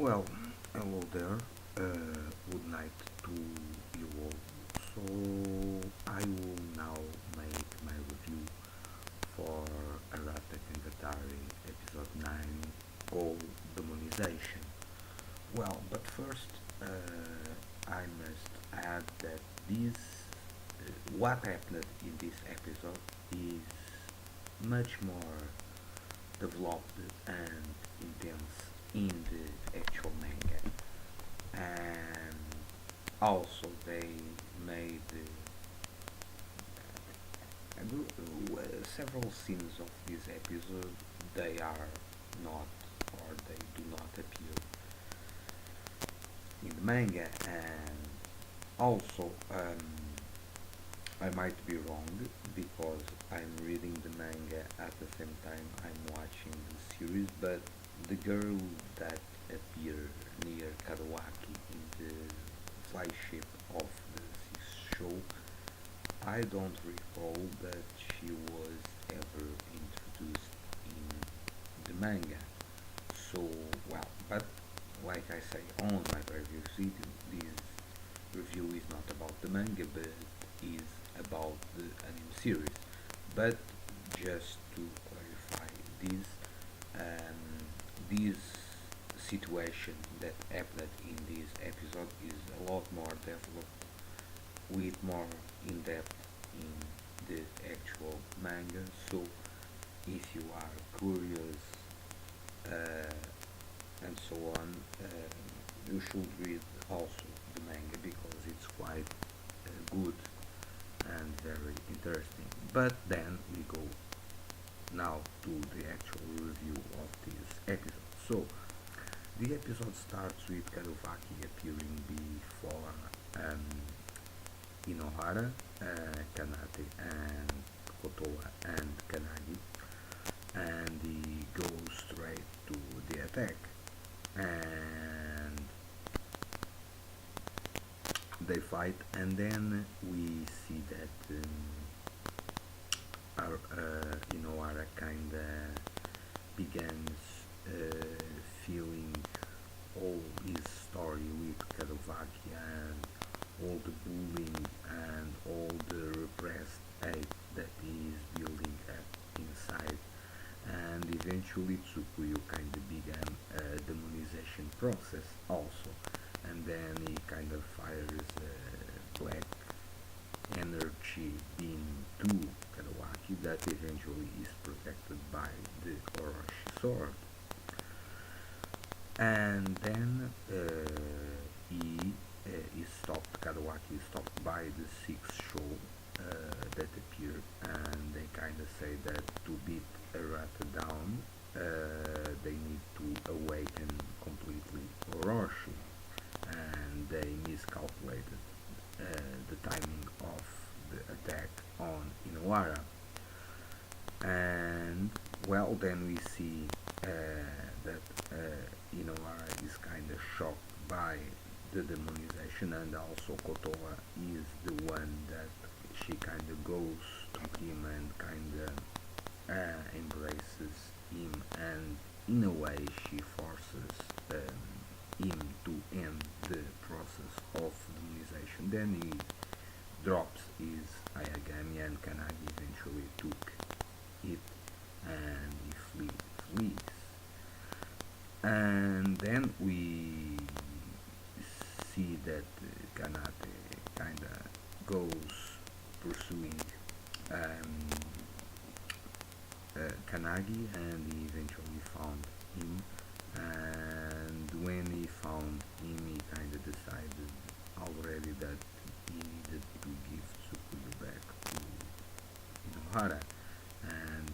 Well, hello there. Good night to you all. So, I will now make my review for Arata Kangatari episode 9 called Demonization. Well, but first, I must add that what happened in this episode is much more developed and intense in the actual manga, and also they made several scenes of this episode. They are not, or they do not appear in the manga, and also I might be wrong because I'm reading the manga at the same time I'm watching the series, but the girl that appeared near Kadowaki in the flagship of the sixth show, I don't recall that she was ever introduced in the manga. So, well, but like I say on my previous video, this review is not about the manga, but is about the anime series. But just to clarify this, this situation that happened in this episode is a lot more developed with more in depth in the actual manga. So if you are curious and so on, you should read also the manga because it's quite good and very interesting. But then we go now to the actual review of this episode. So the episode starts with Kadowaki appearing before Hinohara, Kanate, and Kotoa and Kanagi, and he goes straight to the attack. And they fight, and then we see that Inohara kinda begins feeling all his story with Kadowaki and all the bullying and all the repressed hate that he is building up inside. And eventually Tsukuyo kind of began a demonization process also, and then he kind of fires a black energy beam to Kadowaki that eventually is protected by the Orochi sword. And then he is stopped, Kadowaki is stopped by the sixth show that appeared, and they kind of say that to beat Arata down, they need to awaken completely Orochi, and they miscalculated the timing of the attack on Inohara. And well, then we see that Inohara is kind of shocked by the demonization, and also Kotoa is the one that she kind of goes to him and kind of embraces him, and in a way she forces him to end the process of demonization. Then he drops his Ayagami, and Kanagi eventually took it, and he flees. And then we see that Kanate kinda goes pursuing Kanagi, and he eventually found him. And when he found him, he kinda decided already that he needed to give Tsukuyo back to Hinohara, and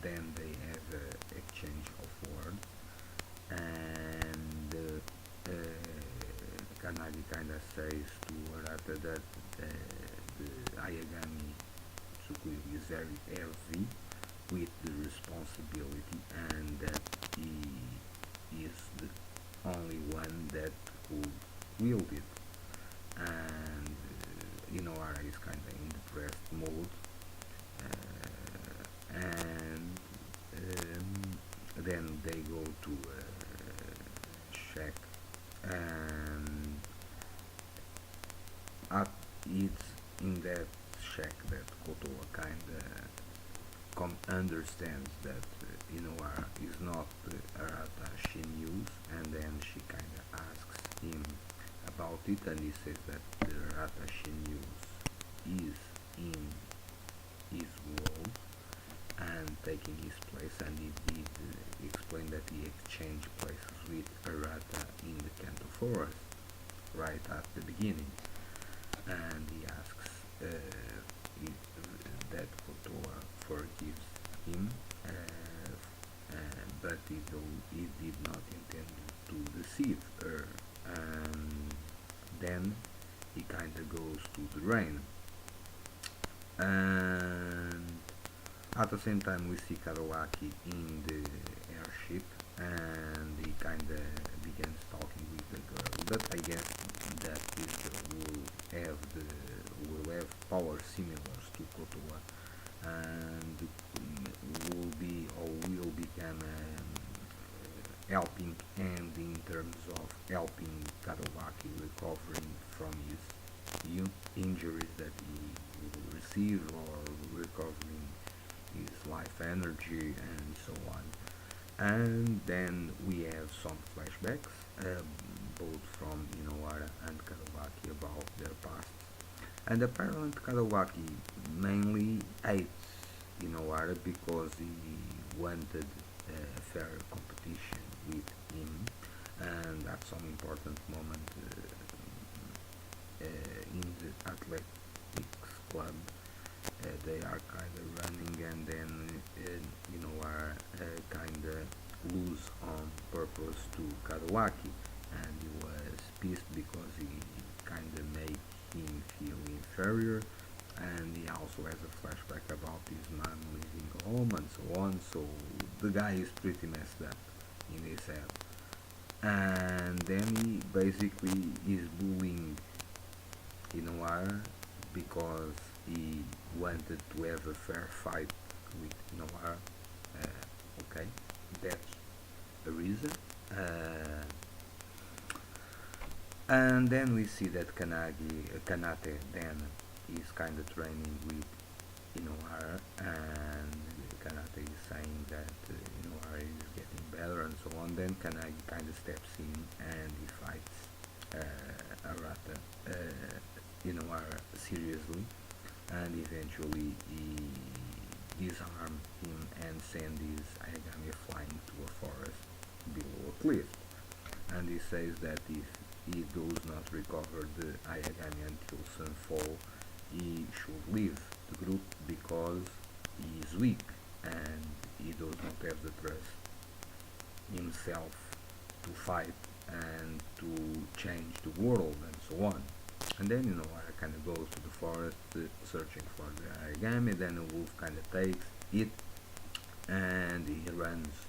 then they have a exchange of words, and Kanagi kinda says to Arata that the Ayagami Tsukuyo is very heavy with the responsibility, and that he is the only one that could wield it. And Inohara is kinda in depressed mode, and then they go to check it's in that shack that Kotoa kinda understands that Inoara is not the Arata she knew, and then she kinda asks him about it, and he says that the Arata she knew is in his world and taking his place, and he did explain that he exchanged places with Arata in the Kanto forest right at the beginning, and he asks if that Kotoa forgives him, but he did not intend to deceive her. And then he kinda goes to the rain, and at the same time we see Kadowaki in the airship, and he kinda begins talking with the girl. But I guess that this girl will have powers similar to Kotoa, and will become helping hand in terms of helping Kadowaki recovering from his injuries that he will receive, or recovering his life energy and so on. And then we have some flashbacks, both from Inoara and Kadowaki about their past. And apparently Kadowaki mainly hates Inoara because he wanted a fair competition with him, and at some important moment in the athletics club, they are kind of running, and then Inoara kind of lose on purpose to Kadowaki, and he was pissed because he kind of made him feel inferior, and he also has a flashback about his mom leaving home and so on. So the guy is pretty messed up in his head, and then he basically is bullying Inoara because he wanted to have a fair fight with Inoara. Okay, that's the reason. And then we see that Kanate then is kind of training with Inohara, and Kanate is saying that Inohara is getting better and so on. Then Kanagi kind of steps in and he fights Arata, Inohara seriously, and eventually he disarms him and sends his Ayagami flying to a forest below a cliff. And he says that if he does not recover the Ayagami until sunfall, he should leave the group because he is weak and he does not have the trust himself to fight and to change the world and so on. And then I kind of goes to the forest searching for the Ayagami. Then a wolf kind of takes it and he runs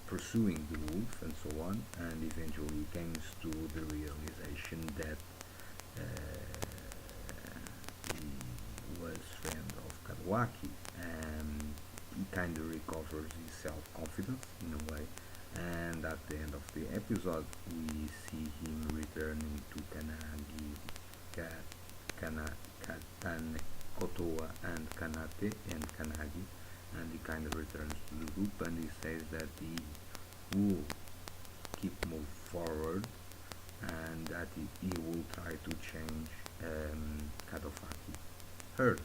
pursuing the wolf and so on, and eventually comes to the realization that he was friend of Kadowaki, and he kind of recovers his self-confidence in a way, and at the end of the episode we see him returning to Kotoa and Kanate and Kanagi, and he kind of returns to the group, and he says that he will keep move forward, and that he will try to change Kadowaki hurt.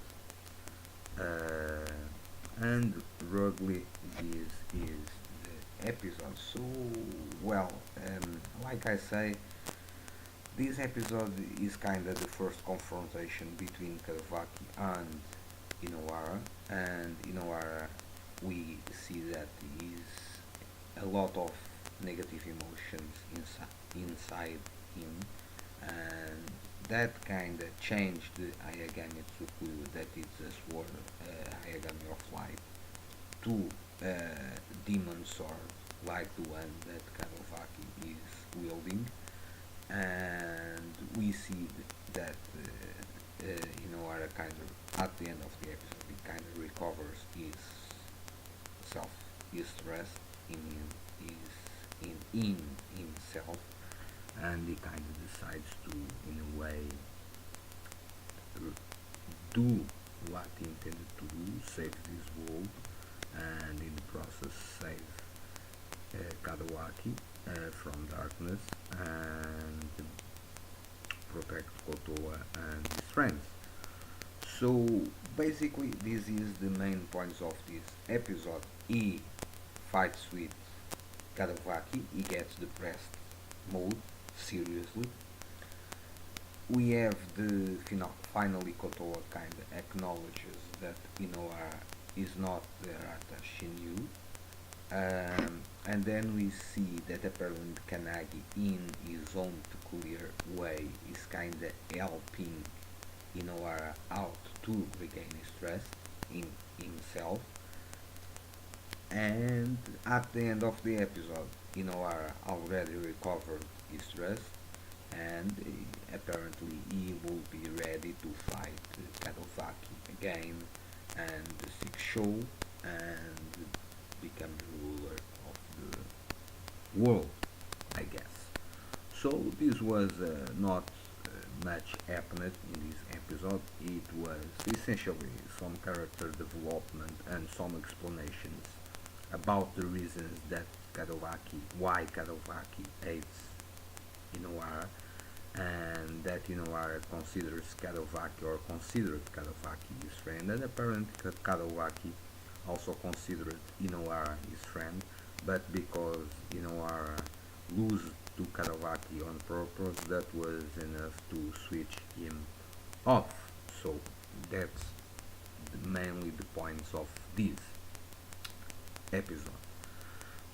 And roughly this is the episode. So, well, like I say, this episode is kind of the first confrontation between Kadowaki and Inohara, and Inohara, we see that is a lot of negative emotions inside him, and that kind of changed the Ayagami Tsukuyu, that is a sword, Ayagami of light, to demon sword like the one that Kadowaki is wielding, and we see that Inohara kind of at the end of the episode he kind of recovers his self, his trust in himself, and he kind of decides to, in a way, do what he intended to do, save this world, and in the process save Kadowaki from darkness and protect Kotoa and his friends. So basically, this is the main points of this episode. He fights with Kadowaki, he gets depressed mode, seriously. We have the finally Kotoa kind of acknowledges that Inohara is not the Arata she knew. And then we see that apparently Kanagi, in his own peculiar way, is kinda helping Inohara out to regain his trust in himself. And at the end of the episode, Inohara already recovered his trust, and apparently he will be ready to fight Kadowaki again and seek show and become the ruler of the world, I guess. So this was not much happened in this episode. It was essentially some character development and some explanations about the reasons that why Kadowaki hates Inohara, and that Inohara considers Kadowaki or considered Kadowaki his friend, and apparently Kadowaki also considered Inohara his friend, but because Inohara lose to Kadowaki on purpose, that was enough to switch him off. So that's mainly the points of this episode.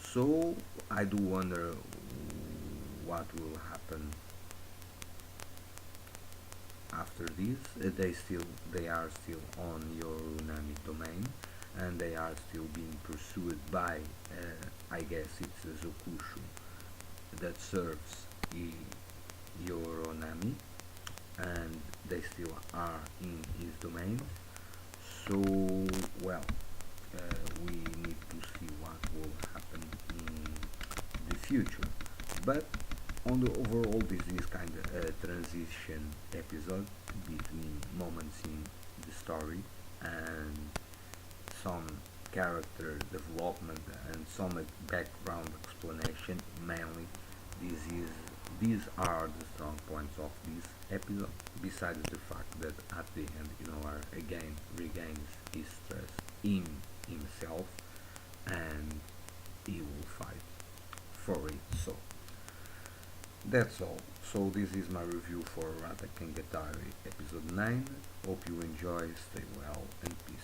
So I do wonder what will happen after this. They are still on Yoronami domain, and they are still being pursued by I guess it's a Zokushu that serves Yoronami, and they still are in his domain. So well, we need to see what will happen in the future. But on the overall, this is kind of a transition episode between moments in the story and some character development and some background explanation. Mainly, this is these are the strong points of this episode. Besides the fact that at the end, again regains his trust in himself, and he will fight for it. So that's all. So this is my review for Arata Kangatari episode 9. Hope you enjoy, stay well, and peace.